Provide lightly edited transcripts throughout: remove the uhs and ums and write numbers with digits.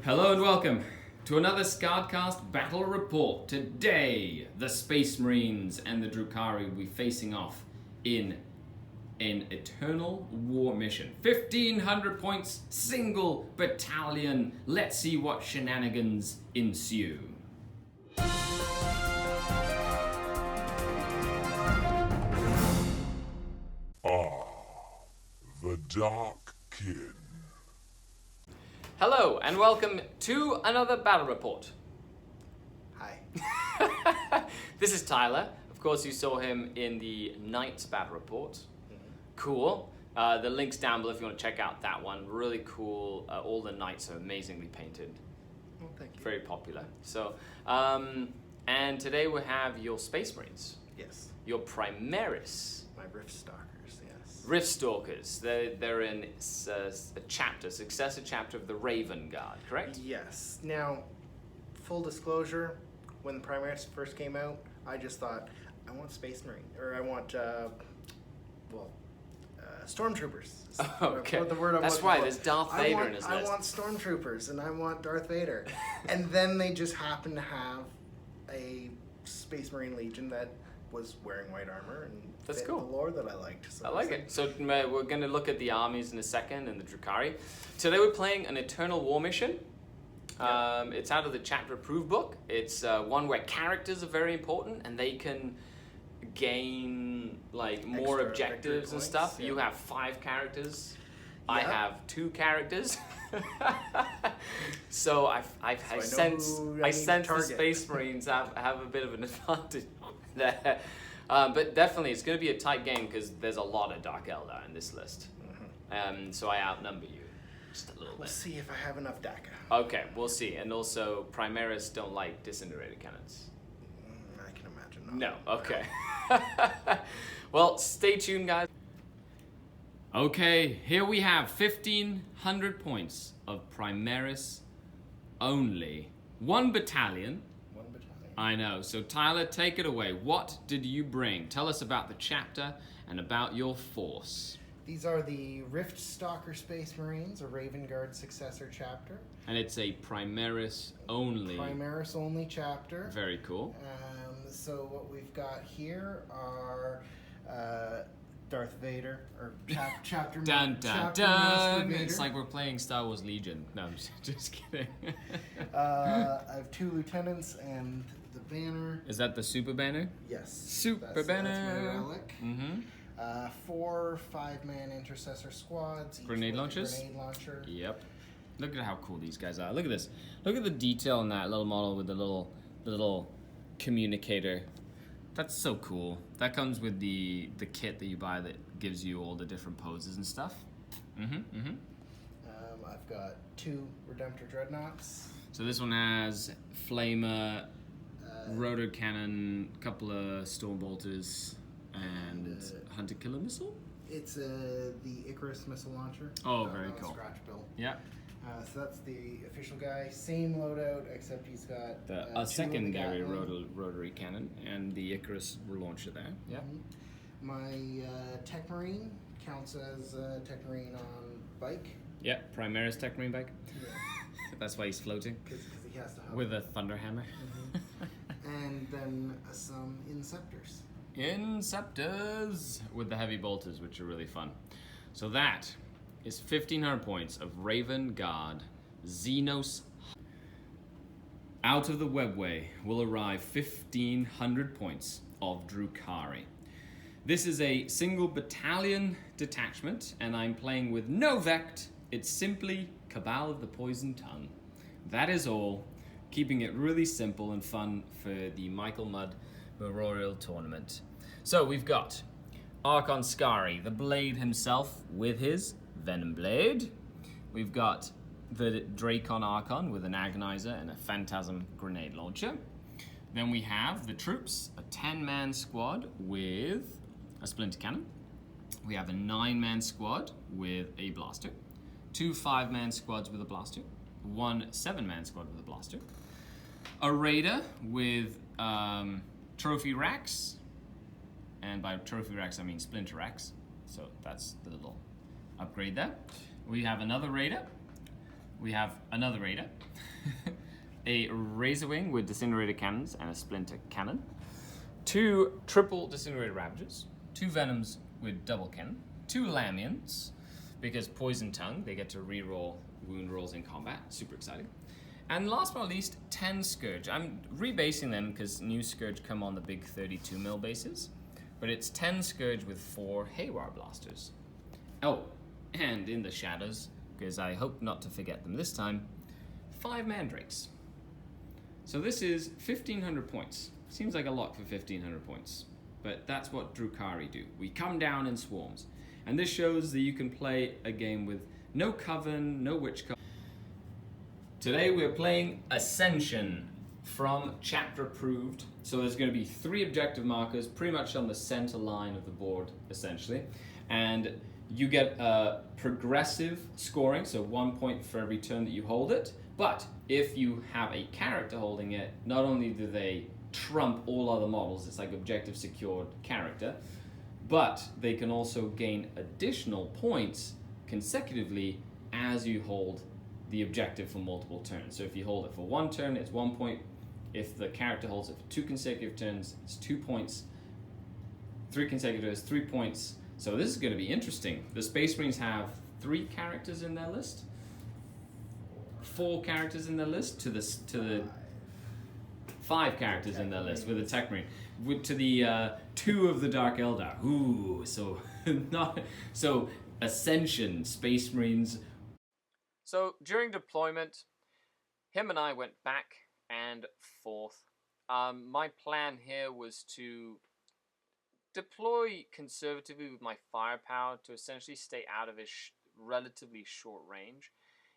Hello and welcome to another SkaredCast battle report. Today, the Space Marines and the Drukhari will be facing off in an eternal war mission. 1,500 points, single battalion. Let's see what shenanigans ensue. The Dark Kid. Hello and welcome to another battle report. Hi. This is Tyler. Of course, you saw him in the Knights battle report. Mm-hmm. Cool. The link's down below if you want to check out that one. Really cool. All the Knights are amazingly painted. Well, thank you. Very popular. So, and today we have your Space Marines. Yes. Your Primaris. My Rift Stalkers, yes. Rift Stalkers. They're in a successor chapter of the Raven Guard, correct? Yes. Now, full disclosure, when the Primaris first came out, I just thought, I want Space Marine, or I want, Stormtroopers. Okay. The word That's right, there's Darth Vader in his list. I want Stormtroopers, and I want Darth Vader. And then they just happened to have a Space Marine Legion that was wearing white armor and That's fit cool. the lore that I liked. So I like it. So we're going to look at the armies in a second and the Drukhari. Today we're playing an Eternal War mission. It's out of the chapter approved book. It's one where characters are very important and they can gain like more Extra objectives victory and points, stuff. yeah. You have 5 characters. I Yeah. have 2 characters. So I sense the target. Space Marines have a bit of an advantage there. But definitely it's going to be a tight game because there's a lot of Dark Eldar in this list. Mm-hmm. So I outnumber you just a little We'll bit. see if I have enough DACA. Okay, we'll see. And also, Primaris don't like disintegrated cannons. I can imagine not. No, okay. Well, stay tuned, guys. Okay, here we have 1,500 points of Primaris only. 1 battalion. 1 battalion. I know. So, Tyler, take it away. What did you bring? Tell us about the chapter and about your force. These are the Rift Stalker Space Marines, a Raven Guard successor chapter. And it's a Primaris only. Primaris only chapter. Very cool. So what we've got here are Darth Vader, or chapter Dun dun chapter dun! Master Vader. It's like we're playing Star Wars Legion. No, I'm just kidding. I have 2 lieutenants and the banner. Is that the super banner? Yes. Super That's banner. my relic. Mm-hmm. 4 5-man intercessor squads. Each Grenade with a launchers? Grenade launcher. Yep. Look at how cool these guys are. Look at this. Look at the detail in that little model with the little communicator. That's so cool. That comes with the kit that you buy that gives you all the different poses and stuff. I've got 2 Redemptor Dreadnoughts. So this one has flamer, rotor cannon, couple of storm bolters, and hunter killer missile. It's the Icarus missile launcher. Oh, very cool. Scratch build. Yeah. So that's the official guy. Same loadout, except he's got A 2 of the secondary Gatling. rotary cannon and the Icarus launcher there. Yeah. My Tech Marine counts as Tech Marine on bike. Yeah, Primaris Tech Marine bike. Yeah. That's why he's floating. Because he has to hover. With a thunder hammer. And then some Inceptors. Inceptors with the heavy bolters, which are really fun. So that is 1,500 points of Raven Guard Xenos. Out of the webway will arrive 1,500 points of Drukhari. This is a single battalion detachment, and I'm playing with no Vect. It's simply Cabal of the Poison Tongue. That is all, keeping it really simple and fun for the Michael Mudd Memorial Tournament. So we've got Archon Skari, the Blade himself, with his Venom Blade. We've got the Dracon Archon with an Agonizer and a Phantasm Grenade Launcher. Then we have the troops, a 10-man squad with a Splinter Cannon. We have a 9-man squad with a Blaster. 2 5-man squads with a Blaster. 1 7-man squad with a Blaster. A Raider with trophy racks. And by trophy racks, I mean splinter racks. So that's the little upgrade there. We have another Raider we have another raider, a Razorwing with disintegrator cannons and a splinter cannon, 2 triple disintegrator ravagers, 2 venoms with double cannon, 2 lamians, because poison tongue, they get to reroll wound rolls in combat, super exciting. And last but not least, 10 Scourge. I'm rebasing them because new Scourge come on the big 32mm bases, but it's 10 Scourge with 4 Haywire Blasters. Oh, and in the shadows, because I hope not to forget them this time, 5 Mandrakes. So this is 1,500 points. Seems like a lot for 1,500 points, but that's what Drukhari do. We come down in swarms. And this shows that you can play a game with no Coven, no Witch Coven. Today we're playing Ascension from Chapter Approved. So there's going to be 3 objective markers pretty much on the center line of the board, essentially. And you get a progressive scoring, so 1 point for every turn that you hold it. But if you have a character holding it, not only do they trump all other models, it's like objective secured character, but they can also gain additional points consecutively as you hold the objective for multiple turns. So if you hold it for 1 turn, it's 1 point. If the character holds it for 2 consecutive turns, it's 2 points. 3 consecutive turns, 3 points. So this is going to be interesting. The Space Marines have 3 characters in their list, 4 characters in their list, to the 5 characters in their list with a Tech Marine, to the 2 of the Dark Eldar. Ooh, so not so Ascension Space Marines. So during deployment, him and I went back and forth. My plan here was to deploy conservatively with my firepower to essentially stay out of his relatively short range.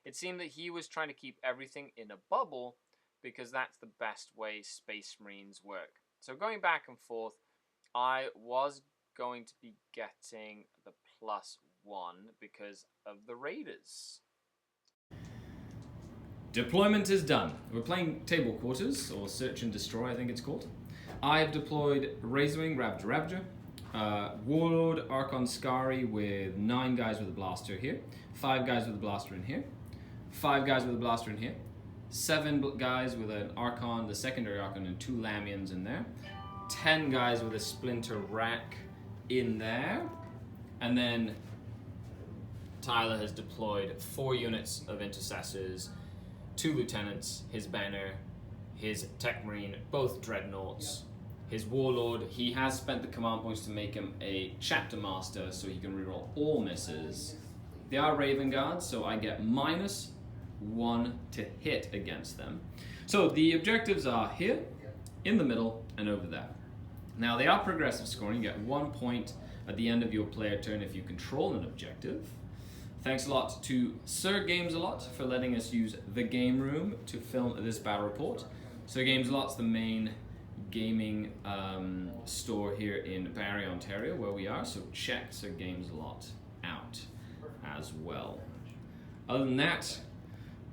It seemed that he was trying to keep everything in a bubble because that's the best way Space Marines work. So going back and forth, I was going to be getting the +1 because of the Raiders. Deployment is done. We're playing Table Quarters, or Search and Destroy, I think it's called. I have deployed Razorwing, Ravager, Warlord, Archon Skari with 9 guys with a blaster here, 5 guys with a blaster in here, 5 guys with a blaster in here, 7 guys with an Archon, the secondary Archon, and 2 Lamians in there, 10 guys with a Splinter Rack in there, and then Tyler has deployed 4 units of Intercessors, 2 Lieutenants, his Banner, his Tech Marine, both Dreadnoughts, his Warlord. He has spent the command points to make him a Chapter Master so he can reroll all misses. They are Raven Guards, so I get -1 to hit against them. So the objectives are here, in the middle, and over there. Now they are progressive scoring. You get 1 point at the end of your player turn if you control an objective. Thanks a lot to Sir Games a Lot for letting us use the game room to film this battle report. Sir Games a Lot's the main gaming store here in Barrie, Ontario, where we are, so check Sir Games a Lot out as well. Other than that,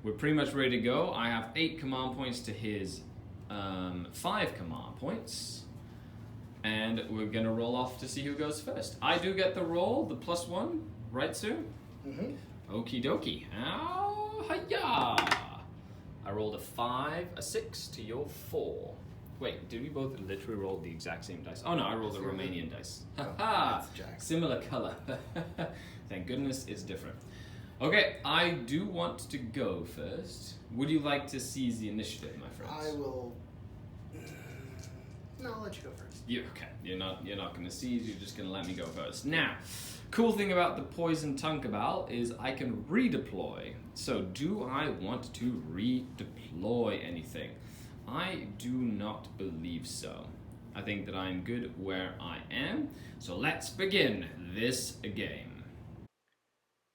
we're pretty much ready to go. I have 8 command points to his 5 command points, and we're gonna roll off to see who goes first. I do get the roll, the +1, right, sir? Mm-hmm. Okie dokie. Oh, hiya! I rolled a 5, a 6 to your 4. Wait, did we both literally roll the exact same dice? Oh no, I rolled a Romanian dice. Haha! Similar color. Thank goodness it's different. Okay, I do want to go first. Would you like to seize the initiative, my friends? I will. No, I'll let you go first. Okay. You're not going to seize. You're just going to let me go first. Now, cool thing about the Poison Tongue Cabal is I can redeploy. So, do I want to redeploy anything? I do not believe so. I think that I'm good where I am. So let's begin this game.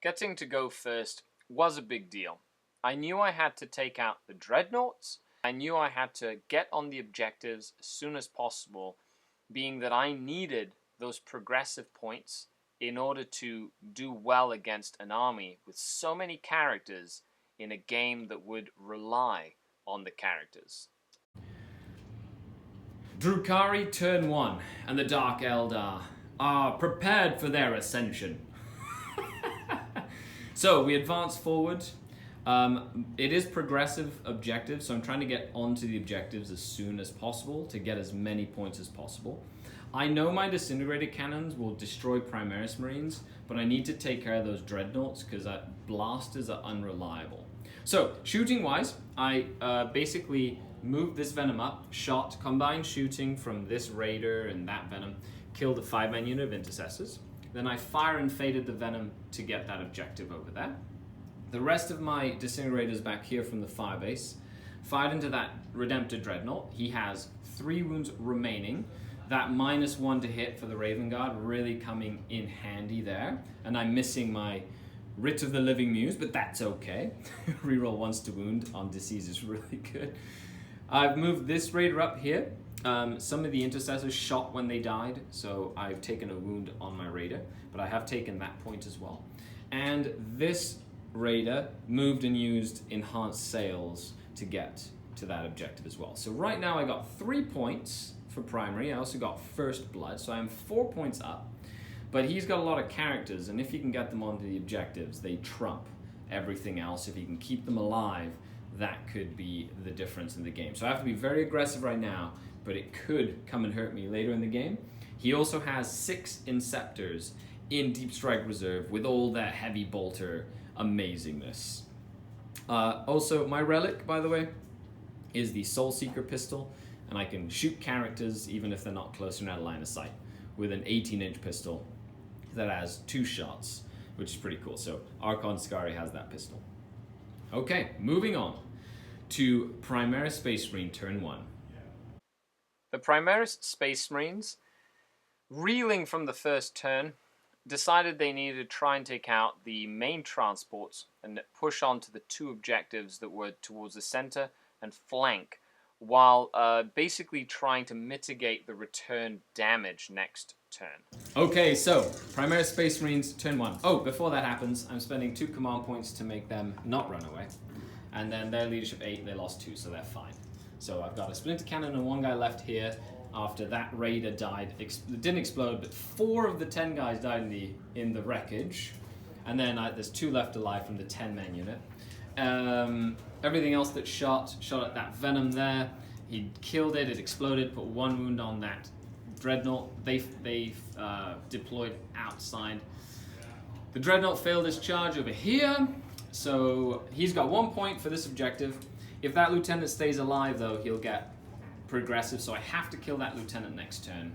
Getting to go first was a big deal. I knew I had to take out the Dreadnoughts. I knew I had to get on the objectives as soon as possible, being that I needed those progressive points in order to do well against an army with so many characters in a game that would rely on the characters. Drukhari turn 1, and the Dark Eldar are prepared for their ascension. So we advance forward. It is progressive objectives, so I'm trying to get onto the objectives as soon as possible to get as many points as possible. I know my disintegrator cannons will destroy Primaris Marines, but I need to take care of those dreadnoughts because blasters are unreliable. So, shooting-wise, I basically moved this Venom up, shot combined shooting from this Raider and that Venom, killed a 5-man unit of Intercessors. Then I fire and faded the Venom to get that objective over there. The rest of my disintegrators back here from the firebase fired into that Redemptor Dreadnought. He has 3 wounds remaining. That -1 to hit for the Raven Guard really coming in handy there. And I'm missing my Writ of the Living Muse, but that's okay. Reroll once to wound on disease is really good. I've moved this Raider up here. Some of the Intercessors shot when they died, so I've taken a wound on my Raider, but I have taken that point as well. And this Raider moved and used Enhanced Sails to get to that objective as well. So right now I got 3 points for primary. I also got First Blood, so I'm 4 points up. But he's got a lot of characters, and if you can get them onto the objectives, they trump everything else. If you can keep them alive, that could be the difference in the game. So I have to be very aggressive right now, but it could come and hurt me later in the game. He also has 6 Inceptors in Deep Strike Reserve with all that heavy bolter amazingness. Also, my relic, by the way, is the Soul Seeker pistol, and I can shoot characters even if they're not close and out of line of sight with an 18-inch pistol that has 2 shots, which is pretty cool. So Archon Scary has that pistol. Okay, moving on to Primaris Space Marine turn 1. The Primaris Space Marines, reeling from the first turn, decided they needed to try and take out the main transports and push on to the 2 objectives that were towards the center and flank, while basically trying to mitigate the return damage next turn. Okay, so Primaris Space Marines turn 1. Oh, before that happens, I'm spending 2 command points to make them not run away. And then their leadership 8, they lost 2, so they're fine. So I've got a Splinter Cannon and 1 guy left here. After that Raider died, it didn't explode, but 4 of the 10 guys died in the wreckage. And then there's 2 left alive from the 10-man unit. Everything else that shot at that Venom there. He killed it, it exploded, put 1 wound on that Dreadnought. They deployed outside. The Dreadnought failed his charge over here, so he's got 1 point for this objective. If that Lieutenant stays alive, though, he'll get progressive, so I have to kill that Lieutenant next turn.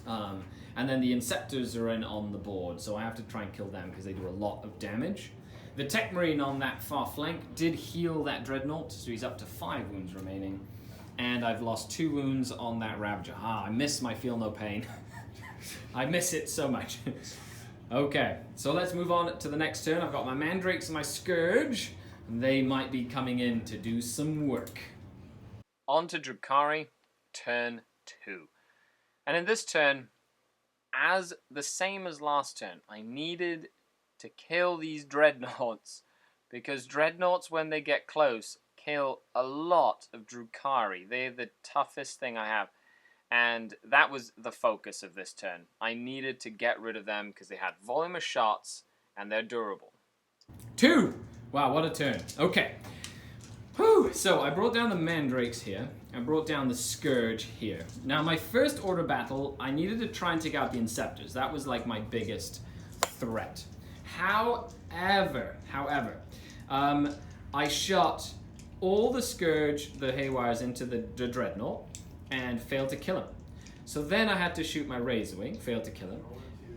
And then the Inceptors are on the board, so I have to try and kill them because they do a lot of damage. The Tech Marine on that far flank did heal that Dreadnought, so he's up to 5 wounds remaining. And I've lost 2 wounds on that Ravager. I miss my Feel No Pain. I miss it so much. Okay, so let's move on to the next turn. I've got my Mandrakes and my Scourge. They might be coming in to do some work. On to Drukhari, turn 2. And in this turn, as the same as last turn, I needed to kill these Dreadnoughts, because Dreadnoughts, when they get close, kill a lot of Drukhari. They're the toughest thing I have, and that was the focus of this turn. I needed to get rid of them because they had volume of shots and they're durable. 2! Wow, what a turn. Okay. Whew. So I brought down the Mandrakes here. I brought down the Scourge here. Now, my first order battle, I needed to try and take out the Inceptors. That was like my biggest threat. However, I shot all the Scourge, the Haywires, into the Dreadnought and failed to kill him. So then I had to shoot my Razorwing, failed to kill him.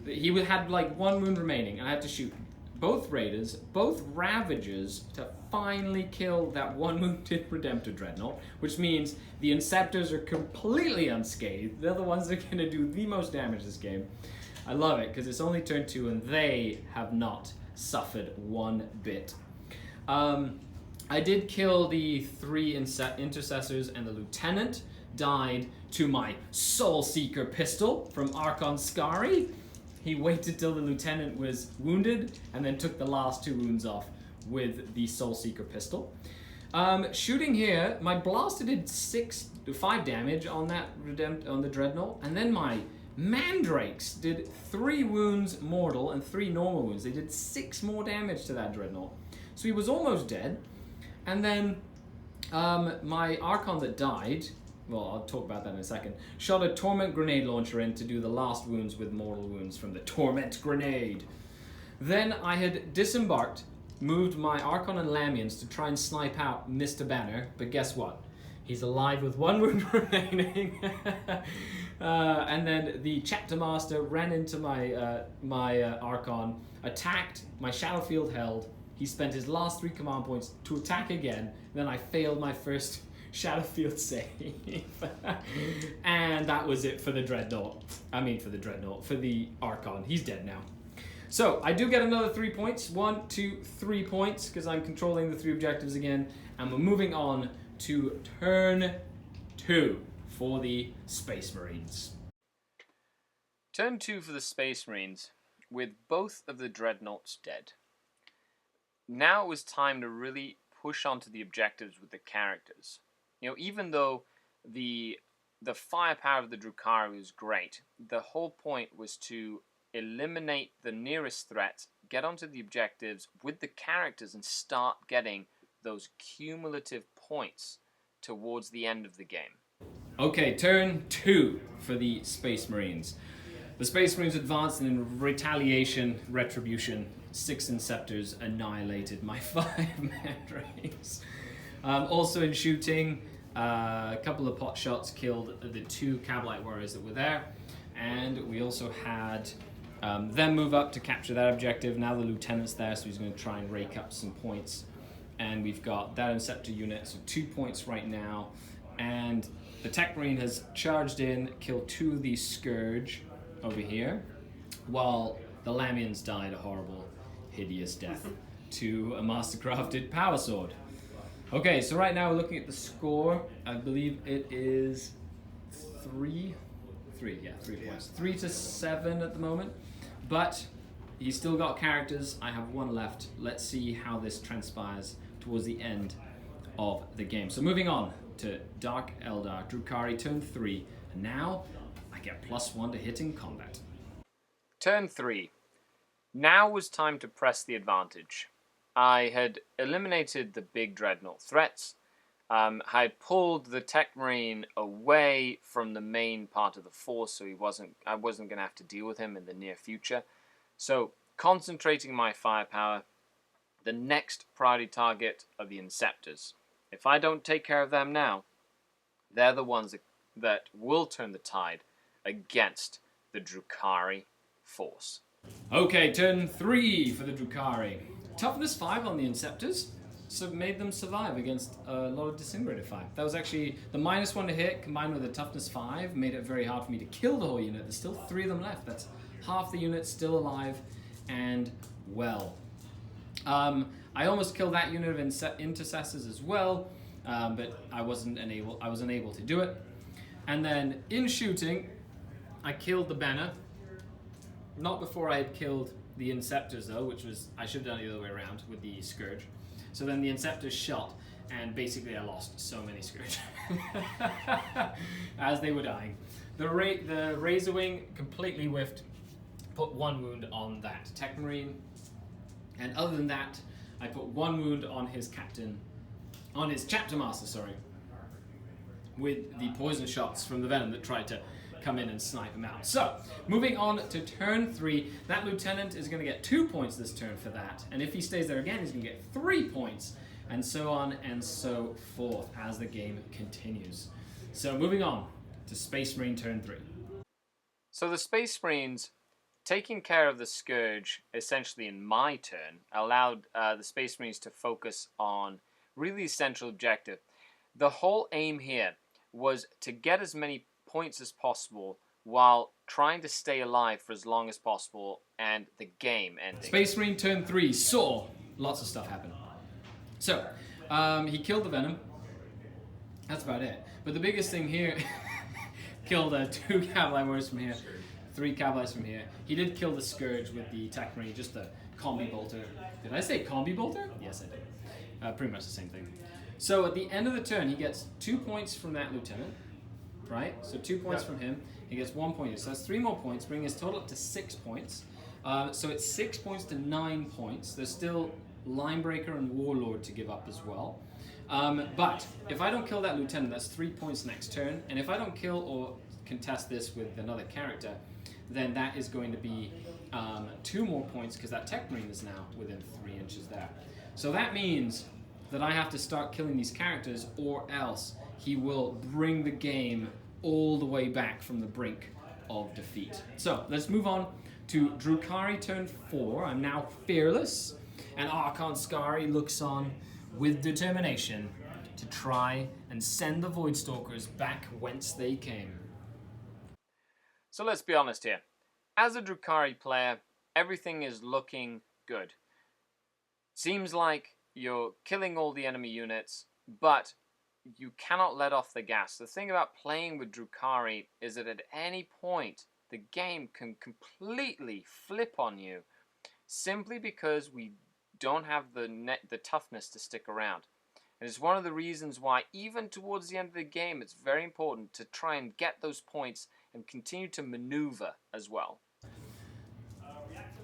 He had like 1 wound remaining, and I had to shoot both Raiders, both Ravagers, to finally kill that 1 wounded Redemptor Dreadnought, which means the Inceptors are completely unscathed. They're the ones that are going to do the most damage this game. I love it, because it's only turn 2 and they have not suffered 1 bit. I did kill the 3 Intercessors, and the Lieutenant died to my Soul Seeker pistol from Archon Scary. He waited till the Lieutenant was wounded and then took the last 2 wounds off with the Soul Seeker pistol. Shooting here, my blaster did 5 damage on the Dreadnought, and then my Mandrakes did 3 wounds mortal and 3 normal wounds. They did 6 more damage to that Dreadnought. So he was almost dead. And then my Archon that died, well, I'll talk about that in a second, shot a Torment grenade launcher in to do the last wounds with mortal wounds from the Torment grenade. Then I had disembarked, moved my Archon and Lamians to try and snipe out Mr. Banner, but guess what? He's alive with 1 wound remaining. And then the Chapter Master ran into my Archon, attacked, my Shadow Field held. He spent his last 3 command points to attack again. Then I failed my first Shadow Field save. And that was it for the Dreadnought. For the Archon. He's dead now. So I do get another 3 points. 1, 2, 3 points, because I'm controlling the 3 objectives again. And we're moving on to turn 2 for the Space Marines. Turn 2 for the Space Marines, with both of the Dreadnoughts dead. Now it was time to really push onto the objectives with the characters. You know, even though the firepower of the Drukhari was great, the whole point was to eliminate the nearest threat, get onto the objectives with the characters, and start getting those cumulative points towards the end of the game. Okay, turn 2 for the Space Marines. The Space Marines advanced, and in retaliation, retribution, 6 Inceptors annihilated my 5 Mandrays. Also in shooting, a couple of pot shots killed the 2 Cavalite warriors that were there, and we also had them move up to capture that objective. Now the lieutenant's there, so he's going to try and rake up some points. And we've got that Inceptor unit, so 2 points right now. And the Tech Marine has charged in, killed 2 of these Scourge over here, while the Lamians died a horrible, hideous death to a mastercrafted power sword. Okay, so right now we're looking at the score. I believe it is 3 points. 3 to 7 at the moment. But he's still got characters. I have 1 left. Let's see how this transpires towards the end of the game. So moving on to Dark Eldar, Drukhari, turn 3. And now I get +1 to hit in combat. Turn 3. Now was time to press the advantage. I had eliminated the big Dreadnought threats. I had pulled the Tech Marine away from the main part of the force, so I wasn't going to have to deal with him in the near future. So, concentrating my firepower, the next priority target are the Inceptors. If I don't take care of them now, they're the ones that will turn the tide against the Drukhari force. Okay, turn 3 for the Drukhari. Toughness 5 on the Inceptors, so made them survive against a lot of disintegrated fire. That was actually the -1 to hit combined with a toughness 5 made it very hard for me to kill the whole unit. There's still 3 of them left. That's half the unit still alive and well. I almost killed that unit of intercessors as well, but I was unable to do it. And then in shooting, I killed the banner. Not before I had killed the Inceptors though, which was, I should have done it the other way around with the Scourge. So then the Inceptors shot, and basically I lost so many Scourge as they were dying. The Razor Wing completely whiffed, put 1 wound on that Tech Marine, and other than that, I put 1 wound on his captain, on his Chapter Master, with the poison shots from the Venom that tried to come in and snipe him out. So, moving on to turn 3, that lieutenant is going to get 2 points this turn for that, and if he stays there again, he's going to get 3 points, and so on and so forth as the game continues. So, moving on to Space Marine turn 3. So the Space Marines, taking care of the Scourge, essentially in my turn, allowed the Space Marines to focus on really the central objective. The whole aim here was to get as many points as possible while trying to stay alive for as long as possible and the game ending. Space Marine turn 3 saw lots of stuff happen. So, he killed the Venom. That's about it. But the biggest thing here, killed 2 Cavalry warriors from here, 3 Cavalites from here. He did kill the Scourge with the Tech Marine, just the Combi Bolter. Did I say Combi Bolter? Yes, I did. Pretty much the same thing. So at the end of the turn, he gets 2 points from that lieutenant. Right? So 2 points from him. He gets 1 point. So that's 3 more points, bringing his total up to 6 points. So it's 6 points to 9 points. There's still Linebreaker and Warlord to give up as well. But if I don't kill that lieutenant, that's 3 points next turn. And if I don't kill or contest this with another character, then that is going to be 2 more points because that Tech Marine is now within 3 inches there. So that means that I have to start killing these characters, or else he will bring the game all the way back from the brink of defeat. So let's move on to Drukhari turn 4. I'm now fearless, and Archon Skari looks on with determination to try and send the Voidstalkers back whence they came. So let's be honest here. As a Drukhari player, everything is looking good. Seems like you're killing all the enemy units, but you cannot let off the gas. The thing about playing with Drukhari is that at any point, the game can completely flip on you simply because we don't have the toughness to stick around. And it's one of the reasons why, even towards the end of the game, it's very important to try and get those points and continue to maneuver as well.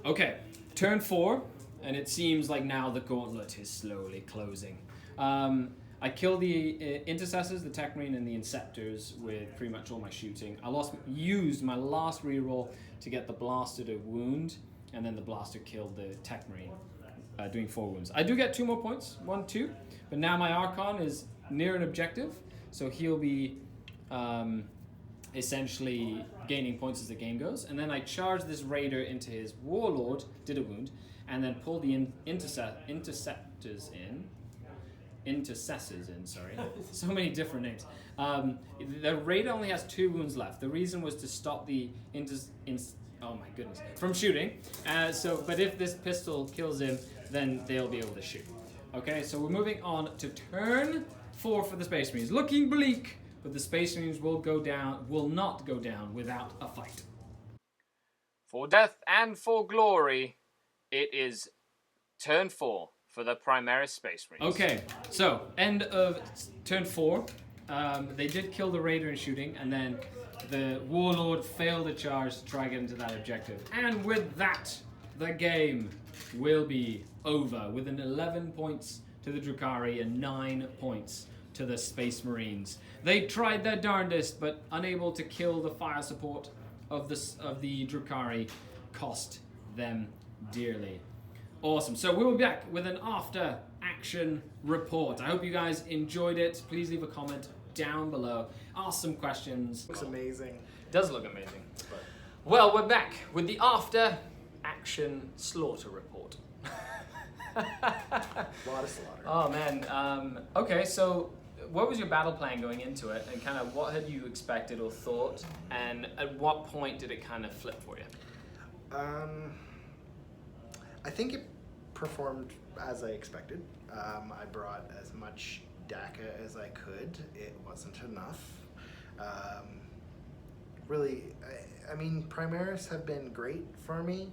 Okay, turn 4, and it seems like now the gauntlet is slowly closing. I killed the Intercessors, the Tech Marine, and the Inceptors with pretty much all my shooting. I used my last reroll to get the Blaster to wound, and then the Blaster killed the Tech Marine, doing 4 wounds. I do get 2 more points, 1, 2, but now my Archon is near an objective, so he'll be essentially gaining points as the game goes. And then I charged this Raider into his Warlord, did a wound, and then pulled the Intercessors in, sorry. So many different names. The Raider only has 2 wounds left. The reason was to stop the oh my goodness, from shooting. But if this pistol kills him, then they'll be able to shoot. Okay, so we're moving on to turn 4 for the Space Marines. Looking bleak, but the Space Marines will not go down without a fight. For death and for glory, it is turn 4 for the Primaris Space Marines. Okay, so end of turn 4. They did kill the Raider in shooting, and then the Warlord failed a charge to try and get into that objective. And with that, the game will be over, with an 11 points to the Drukhari and 9 points to the Space Marines. They tried their darndest, but unable to kill the fire support of the Drukhari cost them dearly. Awesome. So we'll be back with an after action report. I hope you guys enjoyed it. Please leave a comment down below. Ask some questions. Looks amazing. It does look amazing. Well, we're back with the after action slaughter report. A lot of slaughter. Oh man. Okay, so what was your battle plan going into it, and kind of what had you expected or thought, and at what point did it kind of flip for you? I think it performed as I expected. I brought as much DACA as I could. It wasn't enough. Really, I mean, Primaris have been great for me,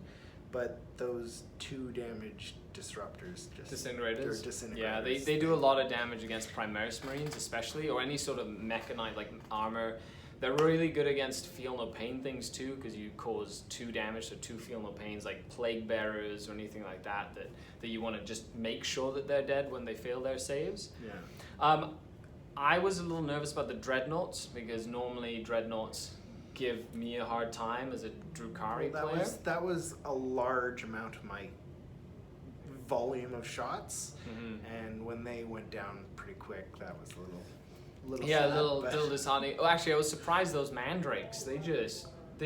but those 2 damage disruptors just... Disintegrators? They're disintegrators. Yeah, they do a lot of damage against Primaris Marines especially, or any sort of mechanized like armor. They're really good against feel no pain things too, because you cause 2 damage, so 2 feel no pains, like plague bearers or anything like that you want to just make sure that they're dead when they fail their saves. Yeah. I was a little nervous about the Dreadnoughts, because normally Dreadnoughts give me a hard time as a Drukhari player. That was a large amount of my volume of shots, and when they went down pretty quick, that was a little yeah, sad, a little disheartening. Oh, actually, I was surprised those Mandrakes. They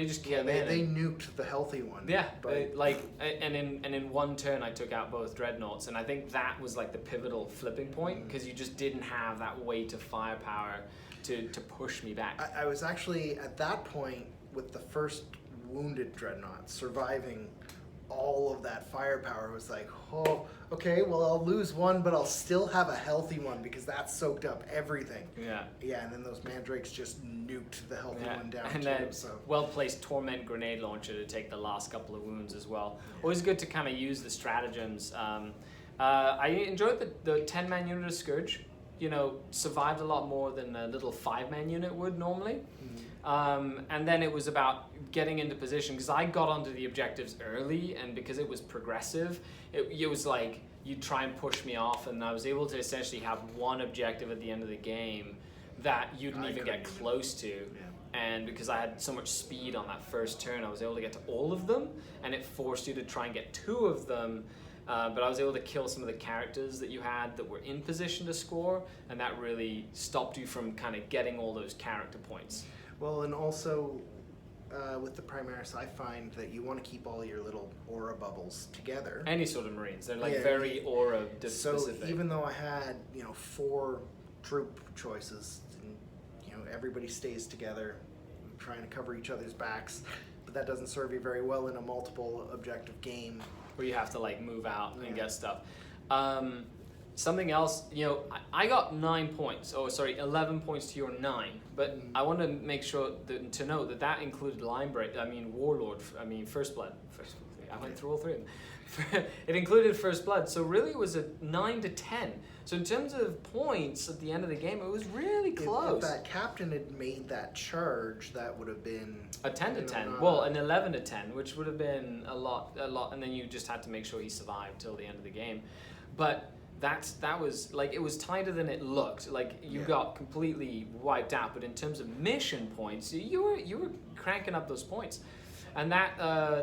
just came in. They nuked the healthy one. Yeah, but in one turn I took out both Dreadnoughts, and I think that was like the pivotal flipping point, because you just didn't have that weight of firepower to push me back. I was actually at that point with the first wounded Dreadnought surviving all of that firepower. Was like, oh, okay, well, I'll lose one, but I'll still have a healthy one because that soaked up everything. Yeah. Yeah, and then those Mandrakes just nuked the healthy one down and too. then So well-placed Torment Grenade Launcher to take the last couple of wounds as well. Always good to kind of use the stratagems. I enjoyed the 10-man unit of Scourge. You know, survived a lot more than a little 5-man unit would normally. And then it was about getting into position, because I got onto the objectives early, and because it was progressive, it was like you'd try and push me off, and I was able to essentially have one objective at the end of the game that you didn't even get close to. And because I had so much speed on that first turn, I was able to get to all of them, and it forced you to try and get 2 of them. But I was able to kill some of the characters that you had that were in position to score, and that really stopped you from kind of getting all those character points. Well, and also with the Primaris, I find that you want to keep all your little aura bubbles together. Any sort of Marines, they're like very aura specific. So even though I had 4 troop choices, and everybody stays together, trying to cover each other's backs, but that doesn't serve you very well in a multiple objective game where you have to like move out and get stuff. Something else, I got 9 points. 11 points to your 9. But I want to make sure to note that included line break. Warlord. First Blood. I went through all 3 of them. It included First Blood, so really it was a 9 to 10. So in terms of points at the end of the game, it was really close. If that captain had made that charge, that would have been a 10 to 10. Well, an 11 to 10, which would have been a lot, and then you just had to make sure he survived till the end of the game. But that was like, it was tighter than it looked. Like you got completely wiped out. But in terms of mission points, you were cranking up those points. And that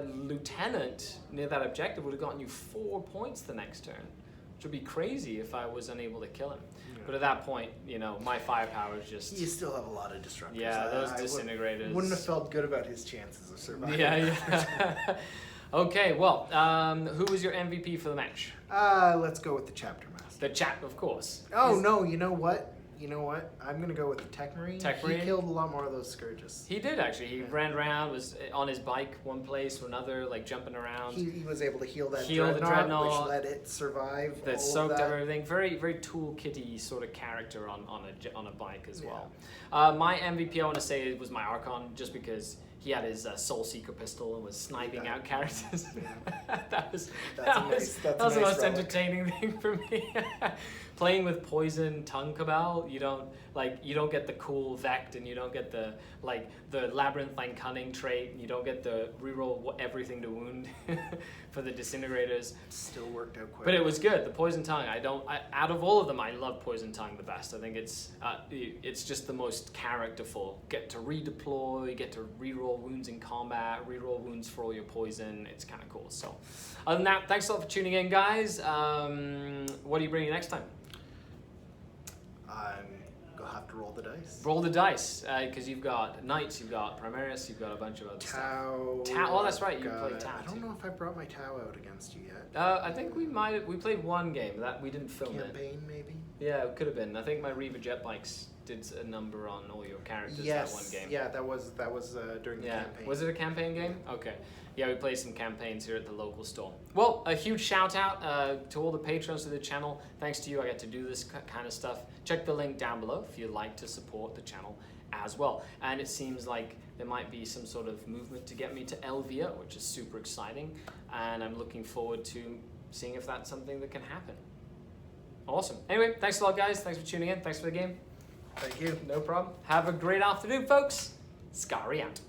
lieutenant near that objective would have gotten you 4 points the next turn, which would be crazy if I was unable to kill him. But at that point, my firepower is just... You still have a lot of disruptors. Yeah, those disintegrators. Wouldn't have felt good about his chances of surviving. Yeah. Okay, well, who was your MVP for the match? Let's go with the Chapter Master. The chap, of course. No, you know what? I'm going to go with the Tech Marine. Marine? He killed a lot more of those Scourges. He did, actually. He ran around, was on his bike one place to another, like jumping around. He was able to heal the Dreadnought, which let it survive. That soaked everything. Very, very toolkitty sort of character on a bike as well. My MVP, I want to say, was my Archon, just because he had his Soul Seeker pistol and was sniping out characters. that was the most entertaining thing for me. Playing with Poison Tongue Cabal, you don't get the cool Vect, and you don't get the Labyrinthine Cunning trait, and you don't get the reroll everything to wound for the disintegrators. Still worked out quite But it was good. The Poison Tongue, out of all of them, I love Poison Tongue the best. I think it's just the most characterful. Get to redeploy, get to reroll wounds in combat, reroll wounds for all your poison. It's kind of cool. So, other than that, thanks a lot for tuning in, guys. What are you bringing next time? You'll have to roll the dice. Roll the dice, because you've got Knights, you've got Primaris, you've got a bunch of other Tau. Oh, that's right. You played Tau. I don't know if I brought my Tau out against you yet. I think we played one game that we didn't film. Campaign, maybe. Yeah, it could have been. I think my Reva jet bikes did a number on all your characters that one game. Yeah, that was during the campaign. Was it a campaign game? Okay. Yeah, we played some campaigns here at the local store. Well, a huge shout out to all the patrons of the channel. Thanks to you, I get to do this kind of stuff. Check the link down below if you'd like to support the channel as well. And it seems like there might be some sort of movement to get me to LVO, which is super exciting. And I'm looking forward to seeing if that's something that can happen. Awesome. Anyway, thanks a lot, guys. Thanks for tuning in. Thanks for the game. Thank you. No problem. Have a great afternoon, folks. Skari out.